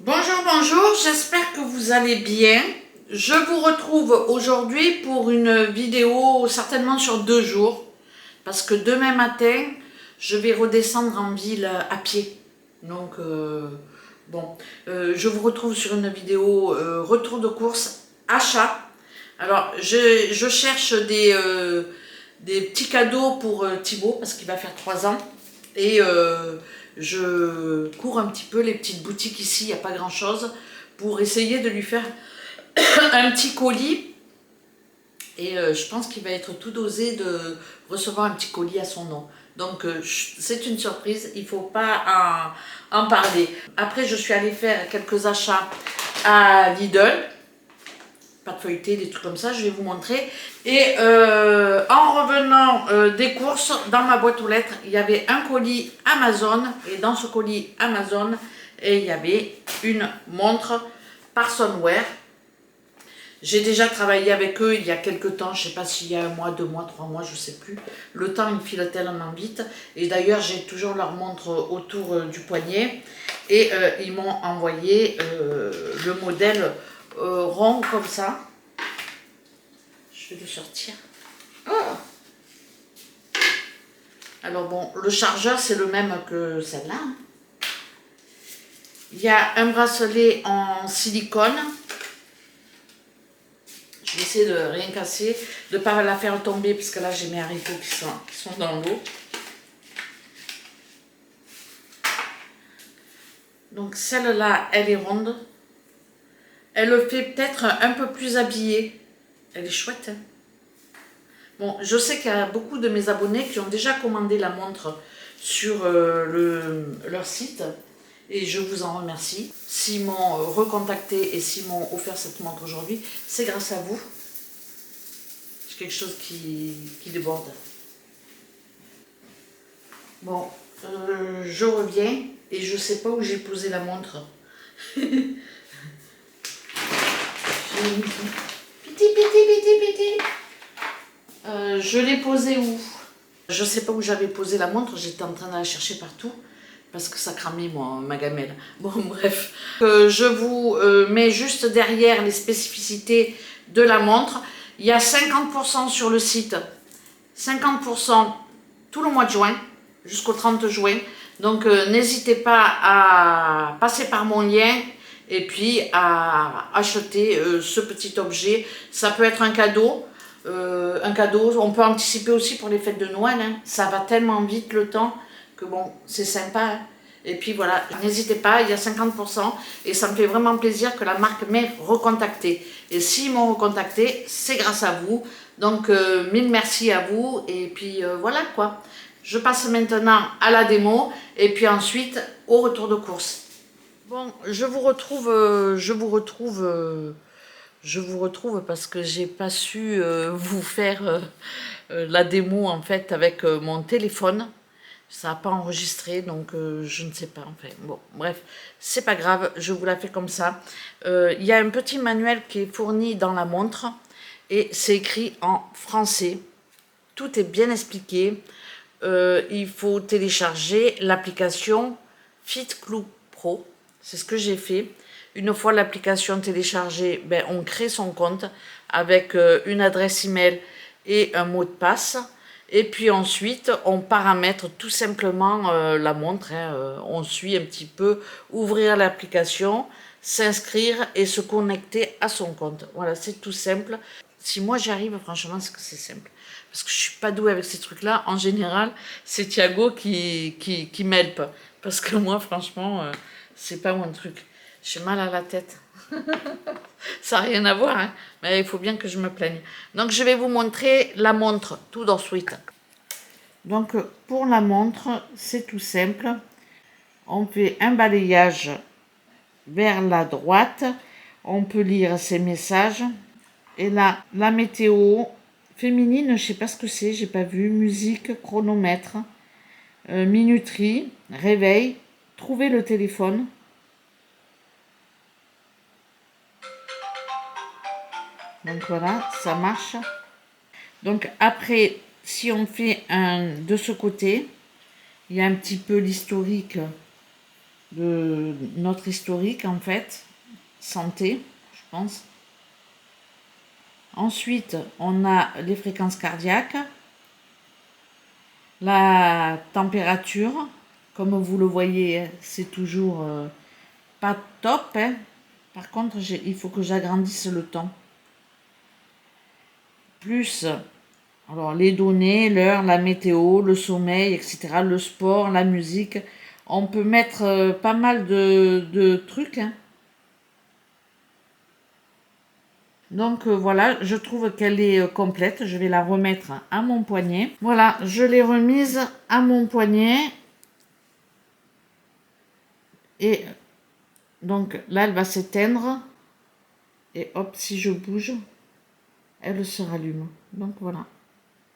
Bonjour, bonjour, j'espère que vous allez bien. Je vous retrouve aujourd'hui pour une vidéo certainement sur 2 jours, parce que demain matin, je vais redescendre en ville à pied. Donc, je vous retrouve sur une vidéo retour de course, achat. Alors, je cherche des petits cadeaux pour Thibaut, parce qu'il va faire 3 ans. Et je cours un petit peu les petites boutiques ici, il n'y a pas grand chose, pour essayer de lui faire un petit colis. Et je pense qu'il va être tout dosé de recevoir un petit colis à son nom. Donc c'est une surprise, il ne faut pas en parler. Après, je suis allée faire quelques achats à Lidl. Pas de feuilleté, des trucs comme ça, je vais vous montrer. Et en revenant des courses, dans ma boîte aux lettres, il y avait un colis Amazon. Et dans ce colis Amazon, il y avait une montre Parsonware. J'ai déjà travaillé avec eux il y a quelques temps, je ne sais pas s'il y a 1 mois, 2 mois, 3 mois, je ne sais plus. Le temps il file tellement vite. Et d'ailleurs, j'ai toujours leur montre autour du poignet. Et ils m'ont envoyé le modèle rond comme ça. Je vais le sortir. Oh, alors bon, le chargeur c'est le même que celle-là. Il y a un bracelet en silicone. Je vais essayer de rien casser, de ne pas la faire tomber parce que là j'ai mes haricots qui sont dans l'eau. Donc celle-là, elle est ronde. Elle le fait peut-être un peu plus habillée. Elle est chouette, hein. Bon, je sais qu'il y a beaucoup de mes abonnés qui ont déjà commandé la montre sur leur site et je vous en remercie. S'ils m'ont recontacté et s'ils m'ont offert cette montre aujourd'hui, c'est grâce à vous. C'est quelque chose qui déborde. Bon, je reviens et je ne sais pas où j'ai posé la montre. Petit, petit. Je l'ai posée où? Je sais pas où j'avais posé la montre, j'étais en train de la chercher partout parce que ça cramait ma gamelle. Bon bref, je vous mets juste derrière les spécificités de la montre. Il y a 50% sur le site, 50% tout le mois de juin jusqu'au 30 juin. Donc n'hésitez pas à passer par mon lien et puis à acheter ce petit objet. Ça peut être un cadeau. On peut anticiper aussi pour les fêtes de Noël, hein. Ça va tellement vite le temps que bon, c'est sympa, hein. Et puis voilà, n'hésitez pas, il y a 50% et ça me fait vraiment plaisir que la marque m'ait recontacté. Et s'ils m'ont recontacté, c'est grâce à vous. Donc mille merci à vous et puis voilà quoi. Je passe maintenant à la démo et puis ensuite au retour de course. Bon, je vous retrouve parce que j'ai pas su vous faire la démo en fait avec mon téléphone. Ça n'a pas enregistré, donc je ne sais pas. Enfin, bon, bref, c'est pas grave, je vous la fais comme ça. Il y a un petit manuel qui est fourni dans la montre et c'est écrit en français. Tout est bien expliqué. Il faut télécharger l'application FitClub Pro. C'est ce que j'ai fait. Une fois l'application téléchargée, ben, on crée son compte avec une adresse email et un mot de passe. Et puis ensuite, on paramètre tout simplement la montre, hein. On suit un petit peu, ouvrir l'application, s'inscrire et se connecter à son compte. Voilà, c'est tout simple. Si moi j'y arrive, franchement, c'est que c'est simple. Parce que je suis pas douée avec ces trucs-là. En général, c'est Thiago qui m'helpe. Parce que moi, franchement, c'est pas mon truc. J'ai mal à la tête. Ça n'a rien à voir, hein, mais il faut bien que je me plaigne. Donc, je vais vous montrer la montre tout de suite. Donc, pour la montre, c'est tout simple. On fait un balayage vers la droite. On peut lire ces messages. Et là, la météo féminine, je ne sais pas ce que c'est, j'ai pas vu. Musique, chronomètre, minuterie, réveil, trouver le téléphone. Donc voilà, ça marche. Donc après, si on fait un de ce côté, il y a un petit peu l'historique de notre historique en fait, santé, je pense. Ensuite, on a les fréquences cardiaques, la température. Comme vous le voyez, c'est toujours pas top, hein. Par contre, il faut que j'agrandisse le temps. Plus, alors les données, l'heure, la météo, le sommeil, etc., le sport, la musique. On peut mettre pas mal de trucs, hein. Donc voilà, je trouve qu'elle est complète. Je vais la remettre à mon poignet. Voilà, je l'ai remise à mon poignet. Et donc là, elle va s'éteindre. Et hop, si je bouge, elle se rallume. Donc voilà.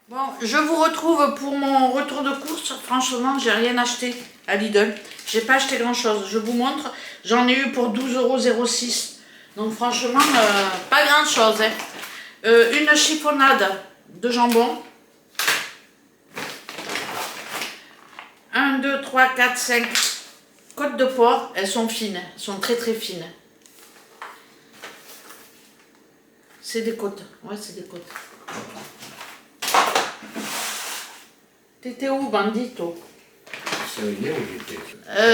Bon, je vous retrouve pour mon retour de course. Franchement, j'ai rien acheté à Lidl. J'ai pas acheté grand chose. Je vous montre. J'en ai eu pour 12,06 €. Donc franchement, pas grand chose, hein. Une chiffonnade de jambon. 1, 2, 3, 4, 5 côtes de porc. Elles sont fines. Elles sont très très fines. C'est des côtes. Ouais, c'est des côtes. T'étais où, bandito?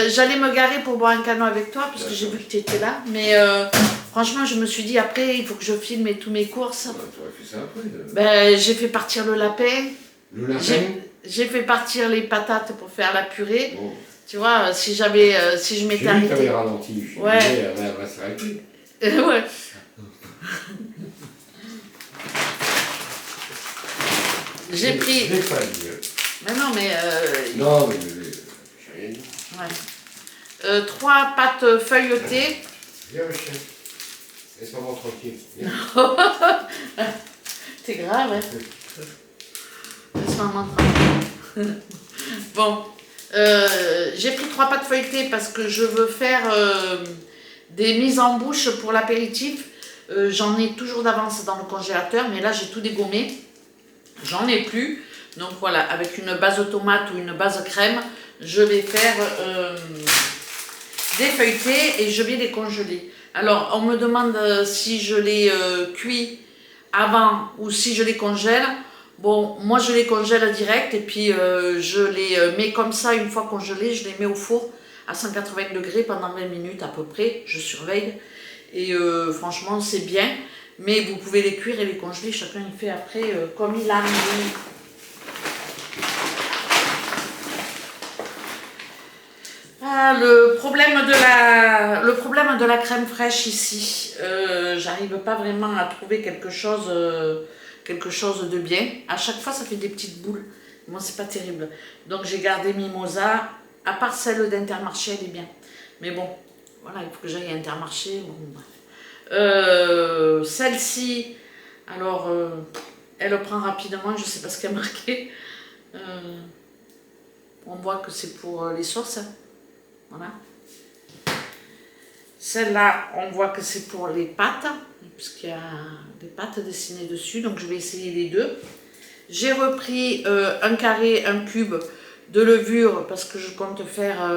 J'allais me garer pour boire un canot avec toi parce que j'ai vu que tu étais là, mais franchement je me suis dit après il faut que je filme tous mes courses. Fait ça après, ben, j'ai fait partir le lapin. Le lapin. J'ai fait partir les patates pour faire la purée. Bon. Tu vois, si je m'étais arrêté. arrêtée. T'avais ralenti. Ouais. Elle va s'arrêter. Ouais. J'ai pris. Je l'ai pas dit. Mais non, mais. Non, mais j'ai rien dit. Ouais. 3 pâtes feuilletées. Viens, le chien. Laisse-moi tranquille. T'es grave, hein. Laisse-moi tranquille. Bon. J'ai pris 3 pâtes feuilletées parce que je veux faire des mises en bouche pour l'apéritif. J'en ai toujours d'avance dans le congélateur, mais là j'ai tout dégommé. J'en ai plus. Donc voilà, avec une base tomate ou une base crème, je vais faire des feuilletés et je vais les congeler. Alors, on me demande si je les cuis avant ou si je les congèle. Bon, moi je les congèle direct et puis je les mets comme ça une fois congelés, je les mets au four à 180 degrés pendant 20 minutes à peu près, je surveille. Et franchement, c'est bien. Mais vous pouvez les cuire et les congeler, chacun il fait après comme il a envie. Ah, le problème de la crème fraîche ici, j'arrive pas vraiment à trouver quelque chose de bien. À chaque fois, ça fait des petites boules. Moi, c'est pas terrible. Donc, j'ai gardé Mimosa. À part celle d'Intermarché, elle est bien. Mais bon, voilà, il faut que j'aille à Intermarché. Bon, bref. Celle-ci, alors, elle prend rapidement, je sais pas ce qu'il y a marqué. On voit que c'est pour les sauces. Voilà. Celle-là, on voit que c'est pour les pâtes, puisqu'il y a des pâtes dessinées dessus, donc je vais essayer les deux. J'ai repris un carré, un cube de levure, parce que je compte faire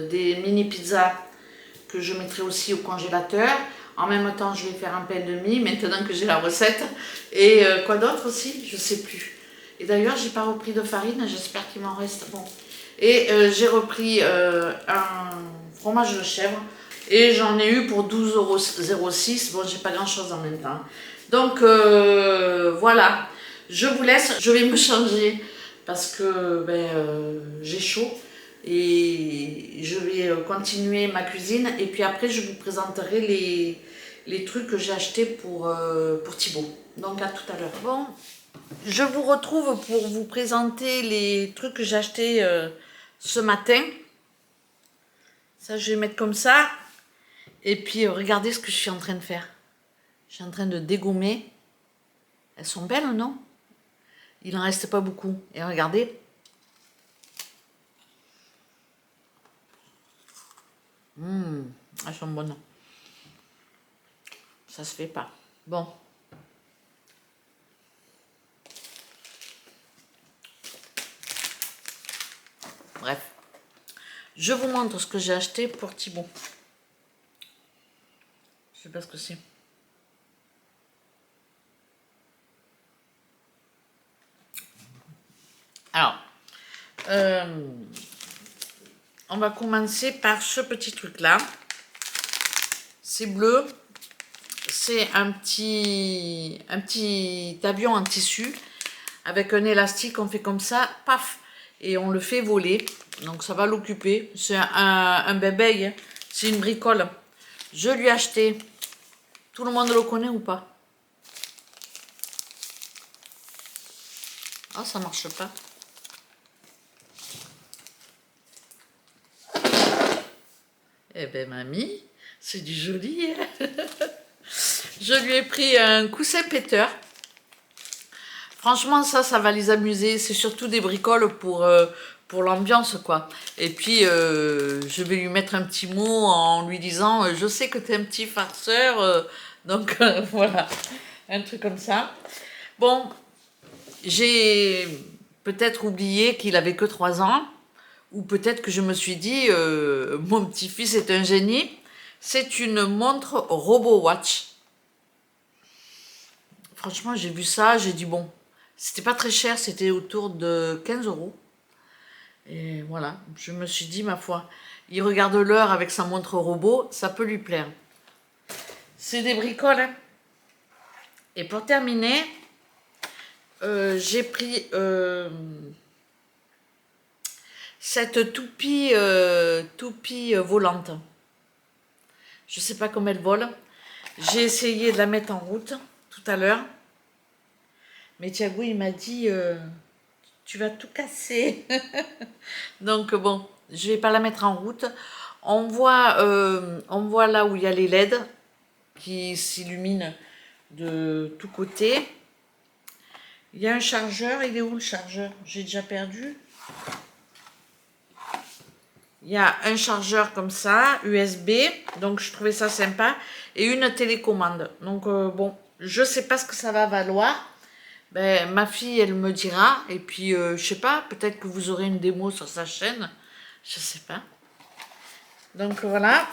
des mini pizzas que je mettrai aussi au congélateur. En même temps, je vais faire un pain de mie, maintenant que j'ai la recette. Et quoi d'autre aussi? Je sais plus. Et d'ailleurs, j'ai pas repris de farine, j'espère qu'il m'en reste. Bon. Et j'ai repris un fromage de chèvre et j'en ai eu pour 12,06 €. Bon, j'ai pas grand chose en même temps. Donc voilà, je vous laisse, je vais me changer parce que j'ai chaud et je vais continuer ma cuisine et puis après je vous présenterai les trucs que j'ai achetés pour Thibaut. Donc à tout à l'heure. Bon, je vous retrouve pour vous présenter les trucs que j'ai achetés ce matin. Ça, je vais mettre comme ça. Et puis, regardez ce que je suis en train de faire. Je suis en train de dégommer. Elles sont belles, non? Il n'en reste pas beaucoup. Et regardez. Elles sont bonnes. Ça se fait pas. Bon. Bref. Je vous montre ce que j'ai acheté pour Thibaut. Je sais pas ce que c'est. Alors, on va commencer par ce petit truc-là. C'est bleu. C'est un petit avion en tissu avec un élastique. On fait comme ça, paf, et on le fait voler. Donc ça va l'occuper. C'est un bébé, hein. C'est une bricole. Je lui ai acheté. Tout le monde le connaît ou pas? Ah, ça marche pas. Eh ben mamie, c'est du joli. Hein. Je lui ai pris un coussin péteur. Franchement, ça va les amuser. C'est surtout des bricoles pour l'ambiance, quoi. Et puis, je vais lui mettre un petit mot en lui disant je sais que tu es un petit farceur. Donc, voilà. Un truc comme ça. Bon, j'ai peut-être oublié qu'il avait que 3 ans. Ou peut-être que je me suis dit mon petit-fils est un génie. C'est une montre RoboWatch. Franchement, j'ai vu ça, j'ai dit bon, c'était pas très cher, c'était autour de 15 euros. Et voilà, je me suis dit, ma foi, il regarde l'heure avec sa montre robot, ça peut lui plaire. C'est des bricoles, hein. Et pour terminer, j'ai pris cette toupie volante. Je sais pas comment elle vole. J'ai essayé de la mettre en route tout à l'heure. Mais Thiago, il m'a dit, tu vas tout casser. Donc bon, je vais pas la mettre en route. On voit là où il y a les LED qui s'illuminent de tous côtés. Il y a un chargeur. Il est où le chargeur? J'ai déjà perdu. Il y a un chargeur comme ça, USB. Donc je trouvais ça sympa. Et une télécommande. Donc bon, je sais pas ce que ça va valoir. Ben, ma fille, elle me dira. Et puis, je sais pas, peut-être que vous aurez une démo sur sa chaîne. Je sais pas. Donc, voilà.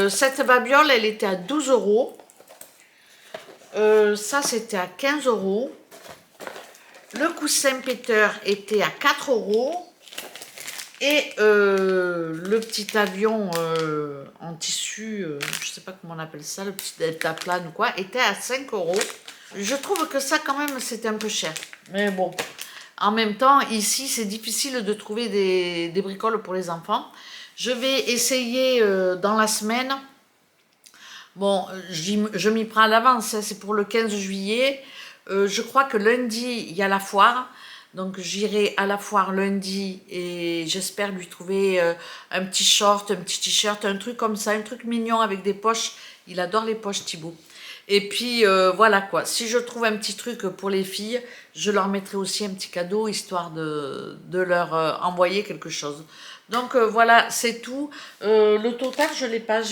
Cette babiole, elle était à 12 euros. Ça, c'était à 15 euros. Le coussin péteur était à 4 euros. Et le petit avion en tissu, je sais pas comment on appelle ça, le petit deltaplane ou quoi, était à 5 euros. Je trouve que ça, quand même, c'était un peu cher. Mais bon, en même temps, ici, c'est difficile de trouver des bricoles pour les enfants. Je vais essayer dans la semaine. Bon, je m'y prends à l'avance, hein, c'est pour le 15 juillet. Je crois que lundi, il y a la foire. Donc, j'irai à la foire lundi et j'espère lui trouver un petit short, un petit t-shirt, un truc comme ça, un truc mignon avec des poches. Il adore les poches, Thibaut. Et puis, voilà quoi. Si je trouve un petit truc pour les filles, je leur mettrai aussi un petit cadeau, histoire de leur envoyer quelque chose. Donc, voilà, c'est tout. Le total, je l'ai pas.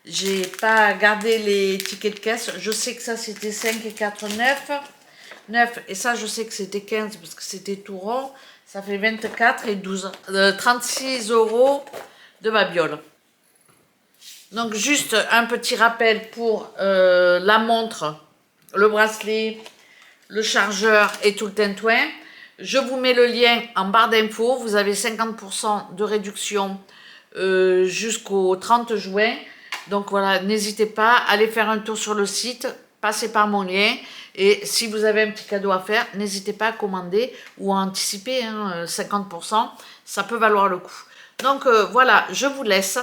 J'ai pas gardé les tickets de caisse. Je sais que ça, c'était 5 et 4, 9. Et ça, je sais que c'était 15 parce que c'était tout rond. Ça fait 24 et 12. 36 euros de babiole. Donc, juste un petit rappel pour la montre, le bracelet, le chargeur et tout le tintouin. Je vous mets le lien en barre d'infos. Vous avez 50% de réduction jusqu'au 30 juin. Donc, voilà, n'hésitez pas, allez faire un tour sur le site, passez par mon lien. Et si vous avez un petit cadeau à faire, n'hésitez pas à commander ou à anticiper, hein, 50%. Ça peut valoir le coup. Donc, voilà, je vous laisse.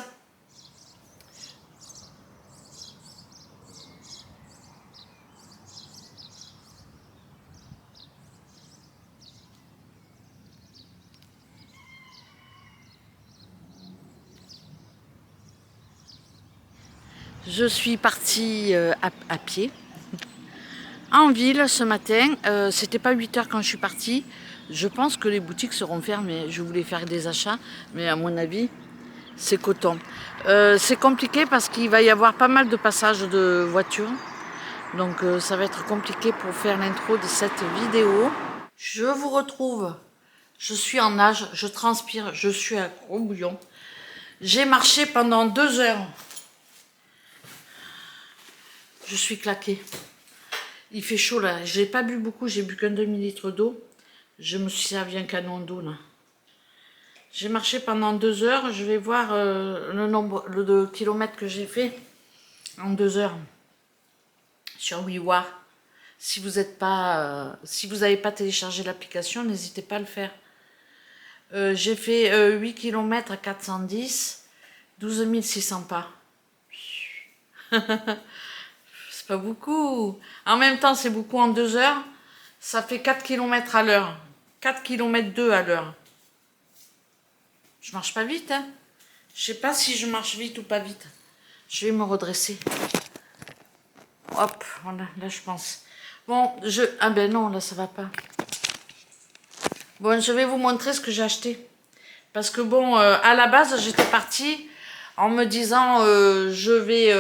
Je suis partie à pied, en ville ce matin. C'était pas 8 heures quand je suis partie. Je pense que les boutiques seront fermées. Je voulais faire des achats, mais à mon avis, c'est coton. C'est compliqué parce qu'il va y avoir pas mal de passages de voitures. Donc ça va être compliqué pour faire l'intro de cette vidéo. Je vous retrouve Je suis en nage, je transpire, je suis à gros bouillon. J'ai marché pendant 2 heures. Je suis claquée. Il fait chaud là. J'ai pas bu beaucoup, j'ai bu qu'un demi-litre d'eau. Je me suis servi un canon d'eau là. J'ai marché pendant 2 heures. Je vais voir le nombre de kilomètres que j'ai fait en 2 heures sur WeWar. Si vous n'avez pas téléchargé l'application, n'hésitez pas à le faire. J'ai fait 8 km à 410, 12 600 pas. C'est pas beaucoup. En même temps, c'est beaucoup en 2 heures. Ça fait 4 km à l'heure. 4 km 2 à l'heure. Je marche pas vite, hein. Je sais pas si je marche vite ou pas vite. Je vais me redresser. Hop, voilà, là je pense. Bon, ah ben non, là ça va pas. Bon, je vais vous montrer ce que j'ai acheté. Parce que bon, à la base, j'étais partie en me disant je vais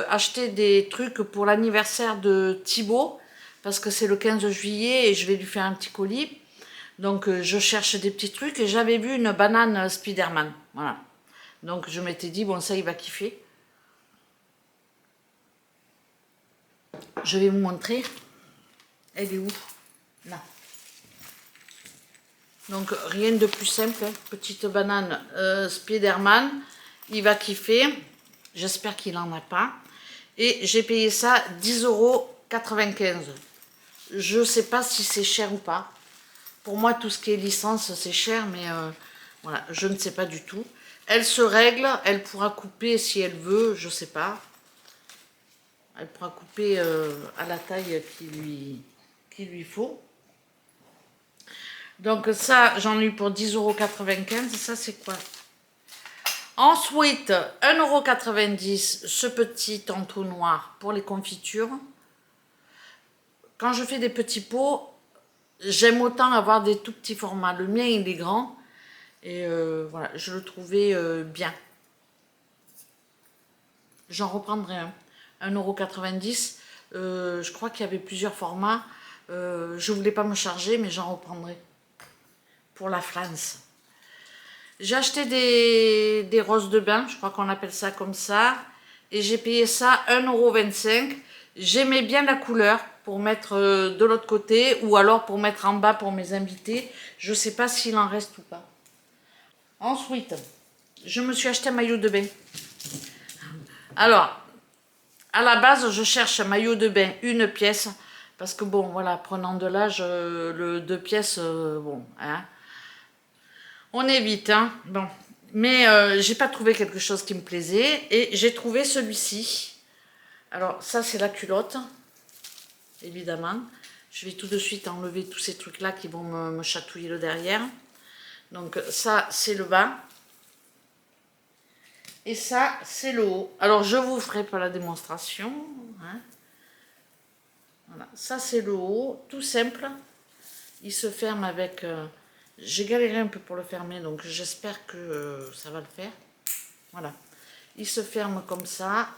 acheter des trucs pour l'anniversaire de Thibaut. Parce que c'est le 15 juillet et je vais lui faire un petit colis. Donc je cherche des petits trucs et j'avais vu une banane Spiderman. Voilà. Donc je m'étais dit, bon ça il va kiffer. Je vais vous montrer. Elle est où? Là. Donc rien de plus simple. Hein. Petite banane Spiderman. Il va kiffer. J'espère qu'il n'en a pas. Et j'ai payé ça 10,95 €. Je ne sais pas si c'est cher ou pas. Pour moi, tout ce qui est licence, c'est cher, mais voilà, je ne sais pas du tout. Elle se règle, elle pourra couper si elle veut, je ne sais pas. Elle pourra couper à la taille qu'il lui faut. Donc ça, j'en ai eu pour 10,95 €. Ça, c'est quoi? Ensuite, 1,90 € ce petit entonnoir pour les confitures. Quand je fais des petits pots, j'aime autant avoir des tout petits formats. Le mien, il est grand. Et voilà, je le trouvais bien. J'en reprendrai un. 1,90 €. Je crois qu'il y avait plusieurs formats. Je ne voulais pas me charger, mais j'en reprendrai. Pour la France. J'ai acheté des roses de bain. Je crois qu'on appelle ça comme ça. Et j'ai payé ça 1,25 €. J'aimais bien la couleur pour mettre de l'autre côté ou alors pour mettre en bas pour mes invités. Je ne sais pas s'il en reste ou pas. Ensuite, je me suis acheté un maillot de bain. Alors, à la base, je cherche un maillot de bain, une pièce. Parce que bon, voilà, prenant de l'âge, le 2 pièces, bon, hein. On évite, hein. Bon. Mais j'ai pas trouvé quelque chose qui me plaisait. Et j'ai trouvé celui-ci. Alors, ça, c'est la culotte. Évidemment. Je vais tout de suite enlever tous ces trucs-là qui vont me chatouiller le derrière. Donc ça, c'est le bas. Et ça, c'est le haut. Alors, je vous ferai pas la démonstration. Hein. Voilà. Ça, c'est le haut. Tout simple. Il se ferme avec... j'ai galéré un peu pour le fermer, donc j'espère que ça va le faire. Voilà. Il se ferme comme ça.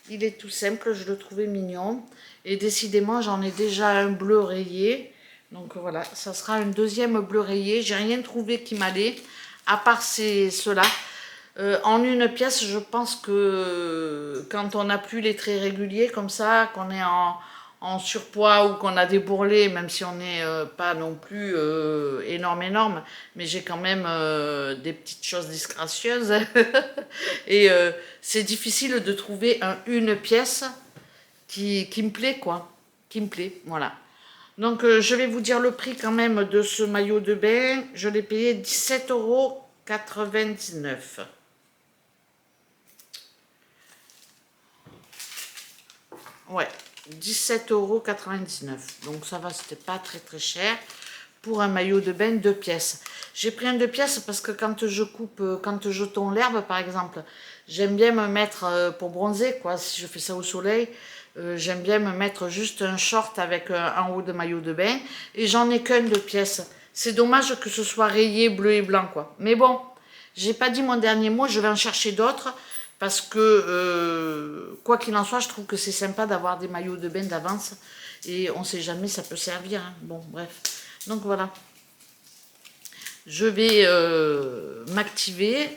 Il est tout simple, je le trouvais mignon. Et décidément, j'en ai déjà un bleu rayé. Donc voilà, ça sera un deuxième bleu rayé. J'ai rien trouvé qui m'allait, à part ceux-là. En une pièce, je pense que quand on n'a plus les traits réguliers comme ça, qu'on est en surpoids ou qu'on a des bourrelets, même si on n'est pas non plus énorme, mais j'ai quand même des petites choses disgracieuses. Et c'est difficile de trouver une pièce qui me plaît, quoi. Qui me plaît, voilà. Donc je vais vous dire le prix quand même de ce maillot de bain. Je l'ai payé 17,99 €. Ouais, 17,99 €. Donc ça va, c'était pas très cher pour un maillot de bain 2 pièces. J'ai pris un 2 pièces parce que quand je coupe, quand je tonds l'herbe par exemple, j'aime bien me mettre pour bronzer, quoi. Si je fais ça au soleil, j'aime bien me mettre juste un short avec un haut de maillot de bain. Et j'en ai qu'un 2 pièces. C'est dommage que ce soit rayé bleu et blanc, quoi. Mais bon, j'ai pas dit mon dernier mot, je vais en chercher d'autres. Parce que, quoi qu'il en soit, je trouve que c'est sympa d'avoir des maillots de bain d'avance. Et on ne sait jamais, ça peut servir. Hein. Bon, bref. Donc voilà. Je vais m'activer.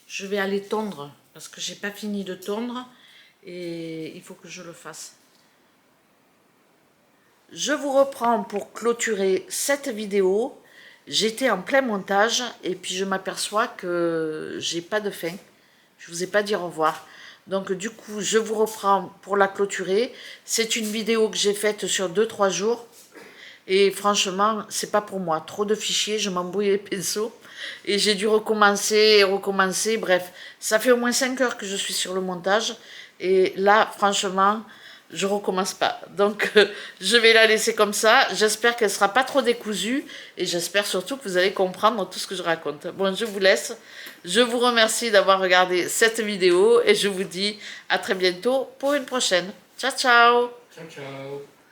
Je vais aller tondre parce que j'ai pas fini de tondre et il faut que je le fasse. Je vous reprends pour clôturer cette vidéo. J'étais en plein montage et puis je m'aperçois que j'ai pas de fin. Je vous ai pas dit au revoir. Donc du coup, je vous reprends pour la clôturer. C'est une vidéo que j'ai faite sur 2-3 jours. Et franchement, c'est pas pour moi. Trop de fichiers, je m'embrouille les pinceaux. Et j'ai dû recommencer et recommencer. Bref, ça fait au moins 5 heures que je suis sur le montage. Et là, franchement, je recommence pas. Donc, je vais la laisser comme ça. J'espère qu'elle sera pas trop décousue. Et j'espère surtout que vous allez comprendre tout ce que je raconte. Bon, je vous laisse. Je vous remercie d'avoir regardé cette vidéo. Et je vous dis à très bientôt pour une prochaine. Ciao, ciao! Ciao, ciao.